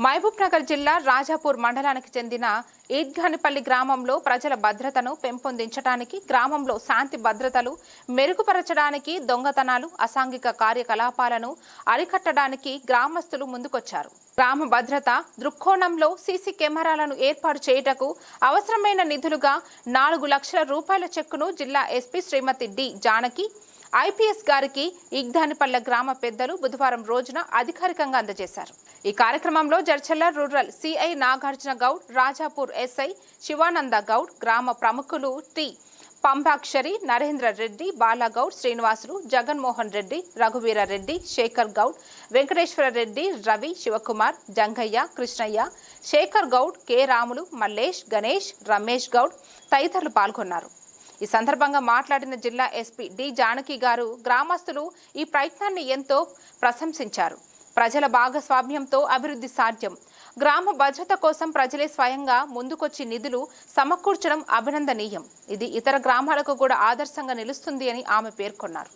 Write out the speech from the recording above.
మహబూబ్ నగర్ జిల్లా రాజాపూర్ మండలానికి చెందిన ఈద్ఘానిపల్లి గ్రామంలో ప్రజల భద్రతను పెంపొందించడానికి, గ్రామంలో శాంతి భద్రతలు మెరుగుపరచడానికి, దొంగతనాలు, అసాంఘిక కార్యకలాపాలను అరికట్టడానికి గ్రామస్తులు ముందుకొచ్చారు. గ్రామ భద్రత దృక్కోణంలో సీసీ కెమెరాలను ఏర్పాటు చేయుటకు అవసరమైన నిధులుగా 4 లక్షల రూపాయల చెక్కును జిల్లా ఎస్పీ శ్రీమతి డి జానకి ఐపీఎస్ గారికి ఈద్ఘానిపల్లె గ్రామ పెద్దలు బుధవారం రోజున అధికారికంగా అందజేశారు. ఈ కార్యక్రమంలో Jadcherla rural CI Nagarjuna Goud, Rajapur SI Shivananda Goud, గ్రామ ప్రముఖులు టి పంబాక్షరి, నరేంద్ర రెడ్డి, బాలగౌడ్, శ్రీనివాసులు, జగన్మోహన్ రెడ్డి, రఘువీర రెడ్డి, శేఖర్ గౌడ్, వెంకటేశ్వర రెడ్డి, రవి, శివకుమార్, జంగయ్య, కృష్ణయ్య, శేఖర్ గౌడ్, కె రాములు, మల్లేష్, గణేష్, రమేష్ గౌడ్ తదితరులు పాల్గొన్నారు. ఈ సందర్భంగా మాట్లాడిన జిల్లా ఎస్పీ డి జానకి గారు గ్రామస్తులు ఈ ప్రయత్నాన్ని ఎంతో ప్రశంసించారు. ప్రజల భాగస్వామ్యంతో అభివృద్ధి సాధ్యం. గ్రామ భద్రత కోసం ప్రజలే స్వయంగా ముందుకొచ్చి నిధులు సమకూర్చడం అభినందనీయం. ఇది ఇతర గ్రామాలకు కూడా ఆదర్శంగా నిలుస్తుంది అని ఆమె పేర్కొన్నారు.